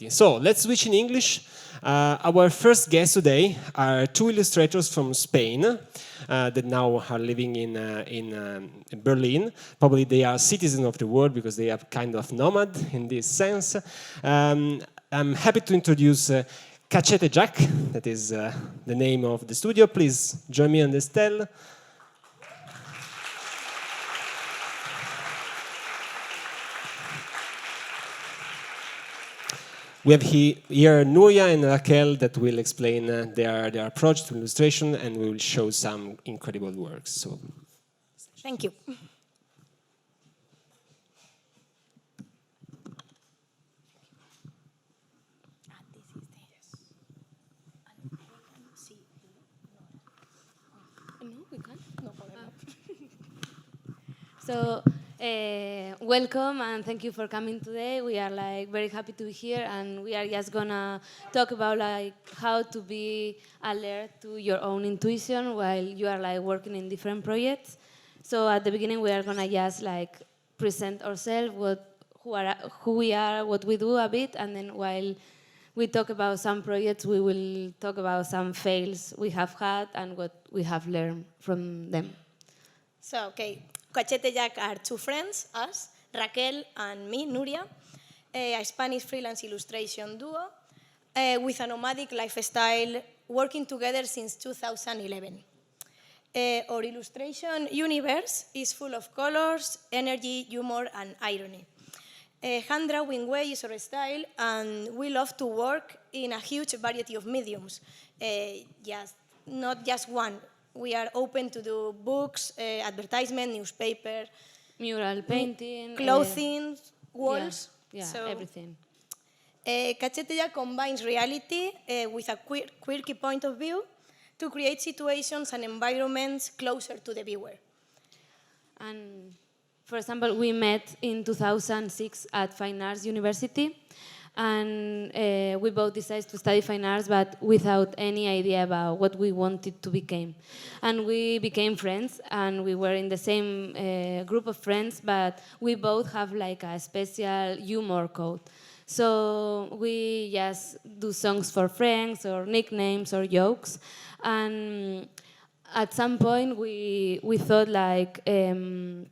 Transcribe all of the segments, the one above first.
Okay, so let's switch in English. Our first guests today are two illustrators from Spain that now are living in Berlin. Probably they are citizens of the world because they are kind of nomad in this sense. I'm happy to introduce Cachetejack, that is the name of the studio. Please join me on the stage. We have here Nuria and Raquel that will explain their approach to illustration, and we will show some incredible works. So, thank you. So, welcome and thank you for coming today. We are very happy to be here, and we are just gonna talk about how to be alert to your own intuition while you are working in different projects. So at the beginning, we are gonna just present ourselves, who we are, what we do a bit, and then while we talk about some projects, we will talk about some fails we have had and what we have learned from them. So, okay. Cachetejack are two friends, us, Raquel and me, Nuria, a Spanish freelance illustration duo with a nomadic lifestyle working together since 2011. Our illustration universe is full of colors, energy, humor, and irony. Hand drawing way is our style, and we love to work in a huge variety of mediums, not just one. We are open to do books, advertisement, newspaper, mural painting, clothing, walls. Yeah, so everything. Cachetejack combines reality with a quirky point of view to create situations and environments closer to the viewer. And for example, we met in 2006 at Fine Arts University. And we both decided to study fine arts, but without any idea about what we wanted to become. And we became friends, and we were in the same group of friends, but we both have a special humor code. So we just do songs for friends, or nicknames, or jokes. And at some point, we thought in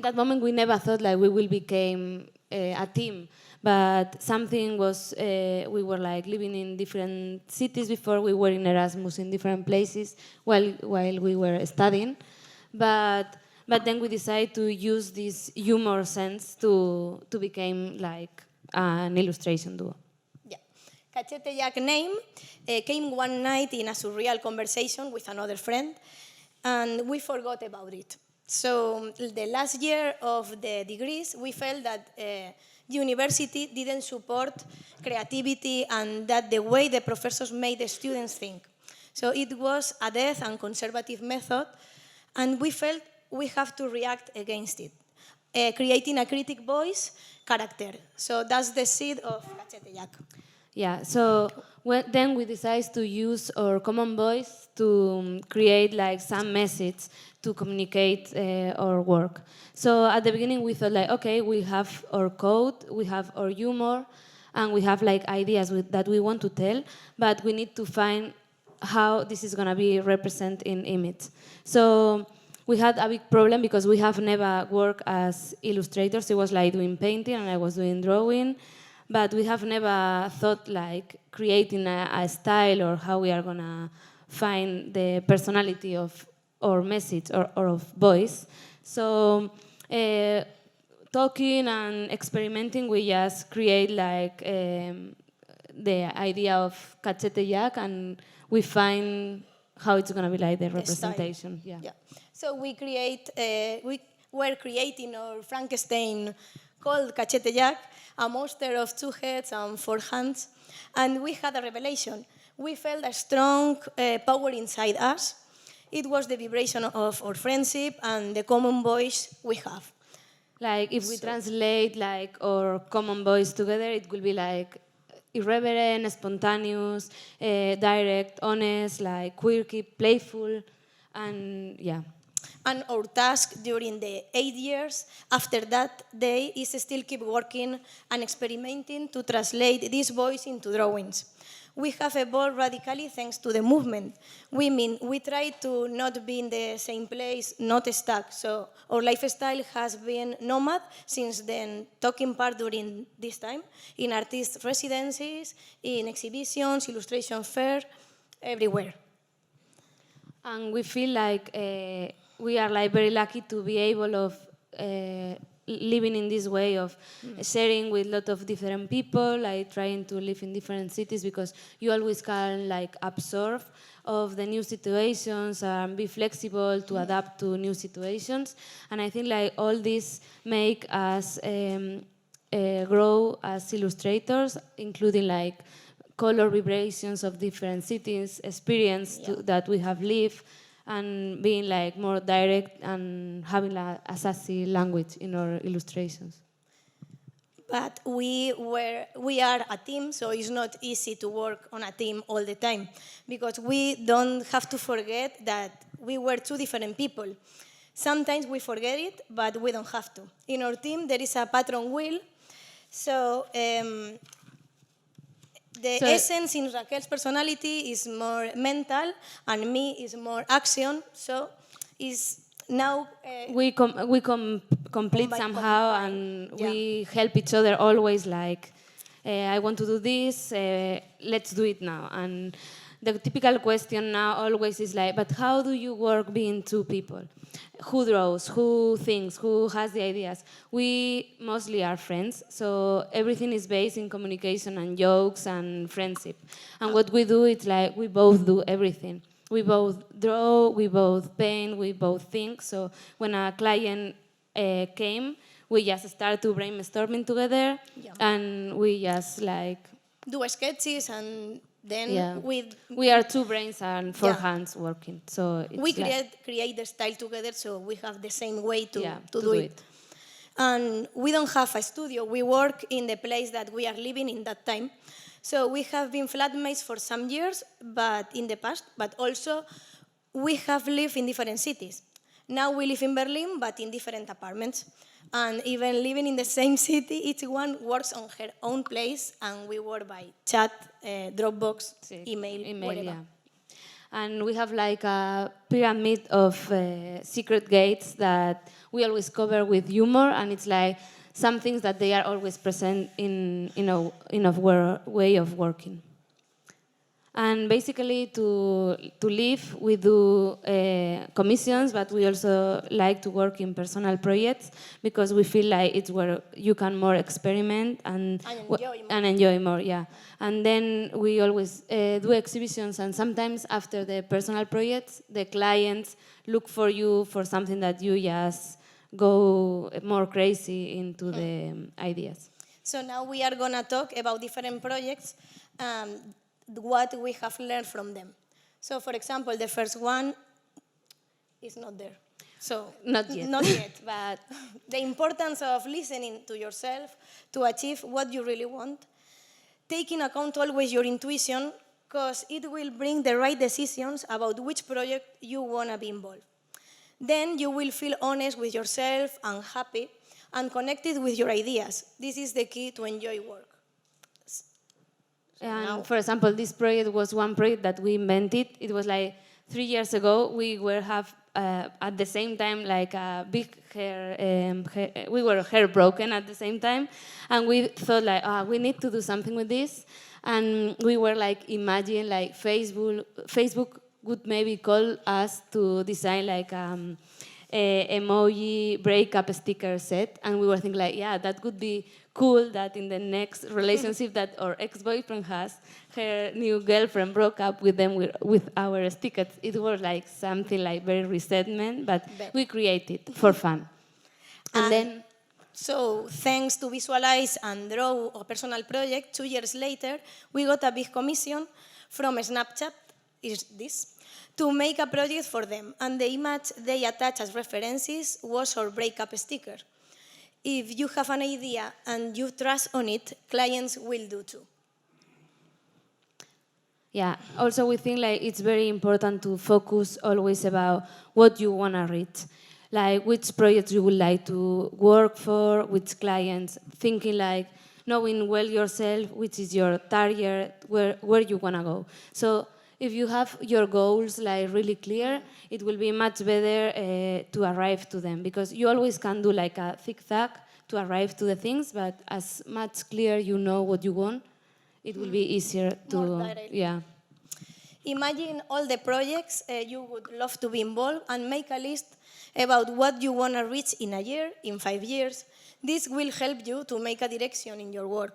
that moment, we never thought we will become a team. But something was, we were living in different cities before. We were in Erasmus in different places while we were studying. But then we decided to use this humor sense to become an illustration duo. Yeah. Cachetejack name came one night in a surreal conversation with another friend, and we forgot about it. So the last year of the degrees, we felt that university didn't support creativity and that the way the professors made the students think. So it was a deaf and conservative method, and we felt we have to react against it, creating a critic voice character. So that's the seed of Cachetejack. Yeah, so then we decided to use our common voice to create some message to communicate our work. So at the beginning we thought okay, we have our code, we have our humor, and we have ideas that we want to tell, but we need to find how this is going to be represented in image. So we had a big problem because we have never worked as illustrators. It was doing painting and I was doing drawing, but we have never thought creating a style or how we are going to find the personality of our message or of voice. So talking and experimenting, we just create the idea of Cachetejack, and we find how it's going to be the representation. Yeah. So we were creating our Frankenstein called Cachetejack, a monster of 2 heads and 4 hands, and we had a revelation. We felt a strong power inside us. It was the vibration of our friendship and the common voice we have. If we translate our common voice together, it will be irreverent, spontaneous, direct, honest, quirky, playful, and yeah. And our task during the 8 years after that day is still keep working and experimenting to translate this voice into drawings. We have evolved radically thanks to the movement. We try to not be in the same place, not stuck. So our lifestyle has been nomad since then, taking part during this time in artist residencies, in exhibitions, illustration fair, everywhere. And we feel like we are like very lucky to be able of living in this way of sharing with a lot of different people, like trying to live in different cities, because you always can like absorb of the new situations and be flexible to adapt to new situations. And I think like all this make us grow as illustrators, including like color vibrations of different cities, experience that we have lived, and being like more direct and having a sassy language in our illustrations. But we are a team, so it's not easy to work on a team all the time, because we don't have to forget that we were two different people. Sometimes we forget it, but we don't have to. In our team, there is a patron wheel, so the essence in Raquel's personality is more mental, and me is more action. So is now we complete somehow, and we help each other always. Like, I want to do this. Let's do it now. And the typical question now always is like, but how do you work being two people? Who draws, who thinks, who has the ideas? We mostly are friends, so everything is based in communication and jokes and friendship. And what we do is like we both do everything. We both draw, we both paint, we both think. So when a client came, we just started to brainstorming together, and we just like do sketches, and then we are two brains and four hands working. So it's we create the style together, so we have the same way to do it. And we don't have a studio. We work in the place that we are living in that time. So we have been flatmates for some years, but in the past, but also we have lived in different cities. Now we live in Berlin, but in different apartments. And even living in the same city, each one works on her own place, and we work by chat, Dropbox, email, whatever. Yeah. And we have like a pyramid of secret gates that we always cover with humor, and it's like some things that they are always present in our way of working. And basically, to live, we do commissions, but we also like to work in personal projects, because we feel like it's where you can more experiment and enjoy more. Yeah. And then we always do exhibitions, and sometimes after the personal projects, the clients look for you for something that you just go more crazy into the ideas. So now we are going to talk about different projects, what we have learned from them. So, for example, the first one is not there. So not yet. Not yet, but the importance of listening to yourself to achieve what you really want, taking account always your intuition, because it will bring the right decisions about which project you want to be involved. Then you will feel honest with yourself and happy and connected with your ideas. This is the key to enjoy work. And for example, this project was one project that we invented. It was like 3 years ago. We were at the same time like a big hair, we were hair broken at the same time, and we thought like, we need to do something with this. And we were like imagine like Facebook would maybe call us to design like emoji breakup sticker set, and we were thinking like, yeah, that could be cool, that in the next relationship that our ex-boyfriend has, her new girlfriend broke up with them with our stickers. It was like something like very resentment, but we created for fun. And then, so thanks to visualize and draw a personal project, 2 years later, we got a big commission from Snapchat, is this, to make a project for them. And the image they attached as references was our breakup sticker. If you have an idea and you trust on it, clients will do too. Yeah. Also, we think like it's very important to focus always about what you want to reach, like which projects you would like to work for, which clients. Thinking like knowing well yourself, which is your target, where you want to go. So if you have your goals like really clear, it will be much better to arrive to them, because you always can do like a zigzag to arrive to the things, but as much clear you know what you want, it will be easier to, More direct. yeah. Imagine all the projects you would love to be involved and make a list about what you want to reach in a year, in 5 years. This will help you to make a direction in your work.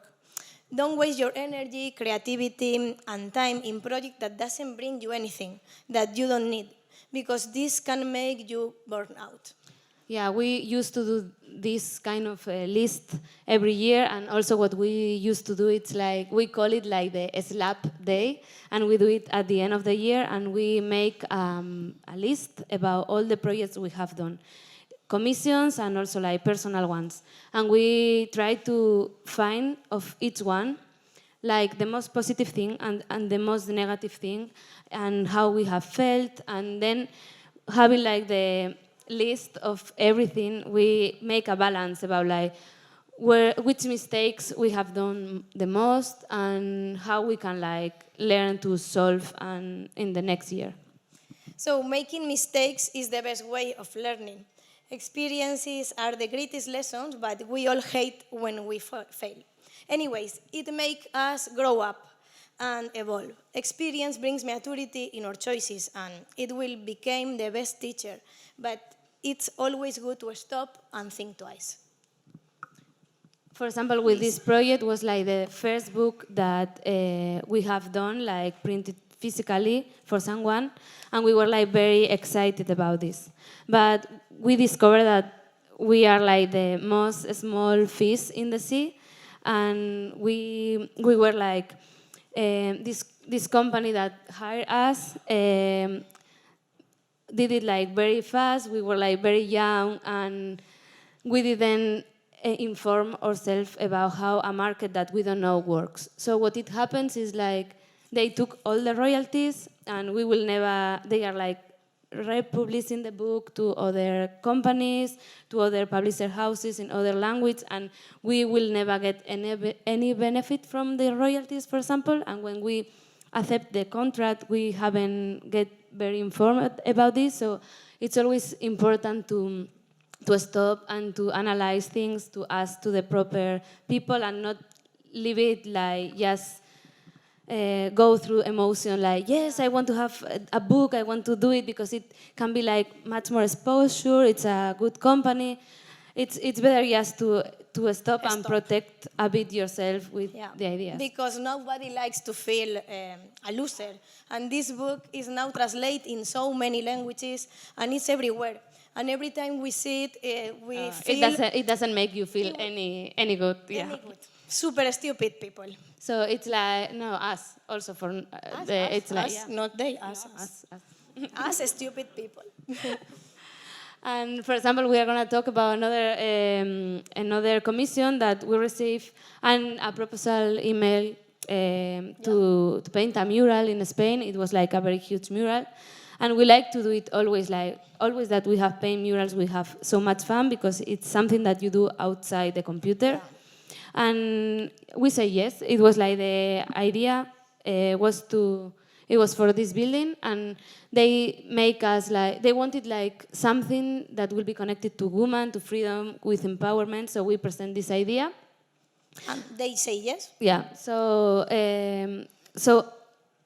Don't waste your energy, creativity, and time in project that doesn't bring you anything, that you don't need, because this can make you burn out. Yeah, we used to do this kind of list every year, and also what we used to do, it's like, we call it like the slap day, and we do it at the end of the year, and we make a list about all the projects we have done, commissions and also like personal ones, and we try to find of each one like the most positive thing and the most negative thing, and how we have felt, and then having like the list of everything, we make a balance about like which mistakes we have done the most and how we can like learn to solve and in the next year. So making mistakes is the best way of learning. Experiences are the greatest lessons, but we all hate when we fail. Anyways, it makes us grow up and evolve. Experience brings maturity in our choices, and it will become the best teacher. But it's always good to stop and think twice. For example, with this project was like the first book that we have done, like printed physically for someone, and we were like very excited about this. But we discovered that we are like the most small fish in the sea, and we were like this company that hired us did it like very fast. We were like very young, and we didn't inform ourselves about how a market that we don't know works. So what it happens is like they took all the royalties, and we will never, they are like republishing the book to other companies, to other publisher houses in other language, and we will never get any benefit from the royalties, for example. And when we accept the contract, we haven't get very informed about this. So it's always important to stop and to analyze things, to ask to the proper people, and not leave it like just go through emotion, like, yes, I want to have a book, I want to do it, because it can be like much more exposure, it's a good company. It's better just to stop and protect a bit yourself with the ideas. Because nobody likes to feel a loser. And this book is now translated in so many languages, and it's everywhere. And every time we see it, we feel... It doesn't make you feel any good. Any good. Super stupid people. So it's like, no, us also for it's like, us, not they, us. Us stupid people. And for example, we are going to talk about another commission that we received, and a proposal email to paint a mural in Spain. It was like a very huge mural, and we like to do it always. Like always that we have paint murals, we have so much fun, because it's something that you do outside the computer. And we say yes. It was like the idea it was for this building, and they make us like, they wanted like something that will be connected to women, to freedom, with empowerment. So we present this idea. And they say yes? Yeah. So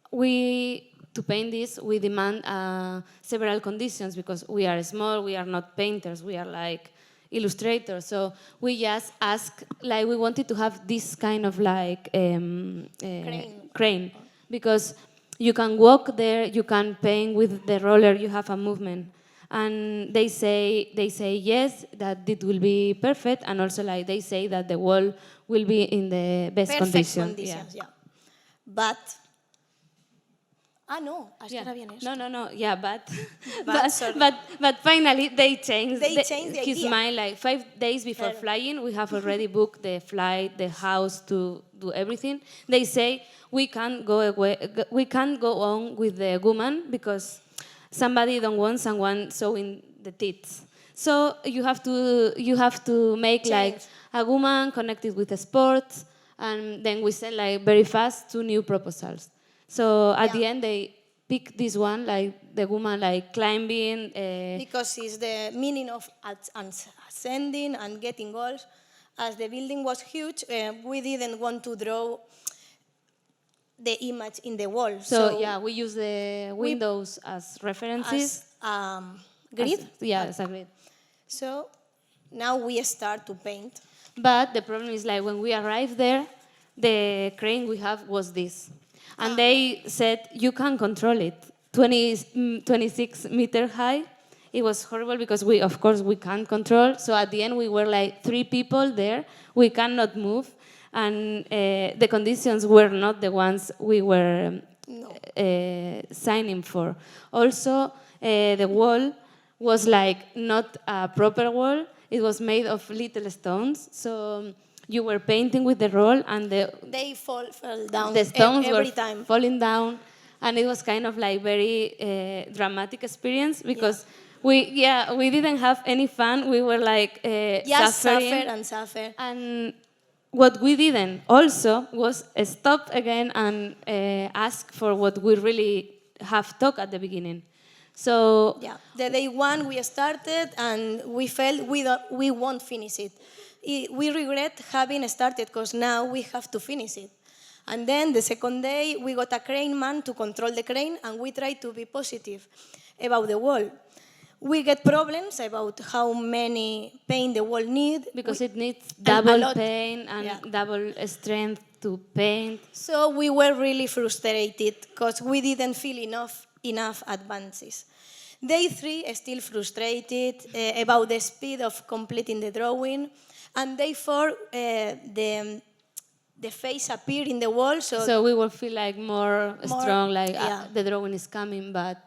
we, to paint this, we demand several conditions, because we are small, we are not painters, we are like illustrators. So we just ask, like, we wanted to have this kind of like crane, because you can walk there, you can paint with the roller, you have a movement. And they say yes, that it will be perfect, and also like they say that the wall will be in the best conditions. Yeah. But no, estará bien esto. No, yeah, but finally they changed. They changed the his idea. mind, like 5 days before flying, we have already booked the flight, the house to do everything. They say we can't go away, we can't go on with the woman because somebody don't want someone showing the tits. So you have to make like a woman connected with the sports, and then we send like very fast 2 new proposals. So at the end they pick this one, like the woman like climbing. Because it's the meaning of ascending and getting goals. As the building was huge, we didn't want to draw the image in the wall. So yeah, we use the windows as references. As grid? As a grid. So now we start to paint. But the problem is like when we arrived there, the crane we have was this. And they said, you can control it. 26 meter high. It was horrible because of course, we can't control. So at the end, we were like 3 people there. We cannot move. And the conditions were not the ones we were signing for. Also, the wall was like not a proper wall. It was made of little stones. So you were painting with the roll and they fell down the stones every were time. Falling down. And it was kind of like very dramatic experience because we didn't have any fun. We were like suffering. Suffer. And what we didn't also was stop again and ask for what we really have talked at the beginning. So the day 1 we started and we felt we won't finish it. We regret having started because now we have to finish it. And then the second day we got a crane man to control the crane and we tried to be positive about the wall. We get problems about how many paint the wall need. Because it needs double paint and double strength to paint. So we were really frustrated because we didn't feel enough advances. Day 3, still frustrated about the speed of completing the drawing. And day 4, the face appeared in the wall. So we will feel like more strong, like the drawing is coming, but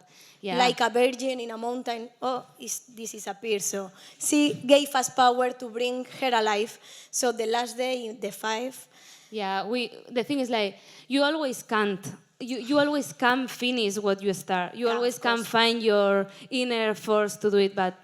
like a virgin in a mountain, this is appeared. So she gave us power to bring her alive. So the last day, the 5. Yeah, the thing is like, you always can't. You always can finish what you start. You always can find your inner force to do it, but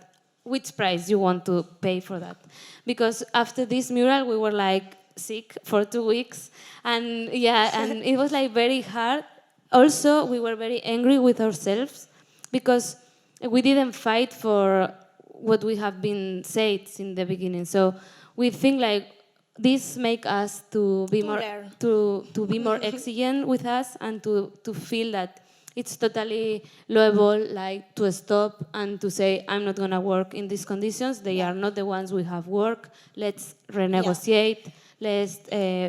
which price you want to pay for that? Because after this mural, we were like sick for 2 weeks. And and it was like very hard. Also, we were very angry with ourselves because we didn't fight for what we have been said in the beginning. So we think like this make us to be more exigent with us and to feel that it's totally loable, like to stop and to say, I'm not gonna work in these conditions. They are not the ones we have worked. Let's renegotiate. Let's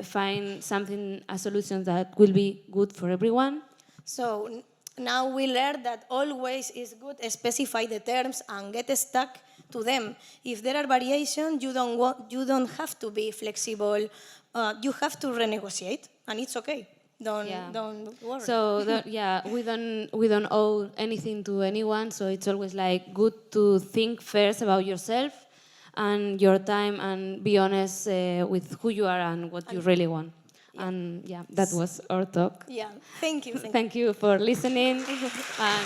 find a solution that will be good for everyone. So now we learned that always is good to specify the terms and get stuck to them. If there are variations, you don't have to be flexible. You have to renegotiate, and it's okay. Don't worry. So we don't owe anything to anyone. So it's always like good to think first about yourself and your time and be honest with who you are and what you really want. And that was our talk. Thank you. Thank you for listening. And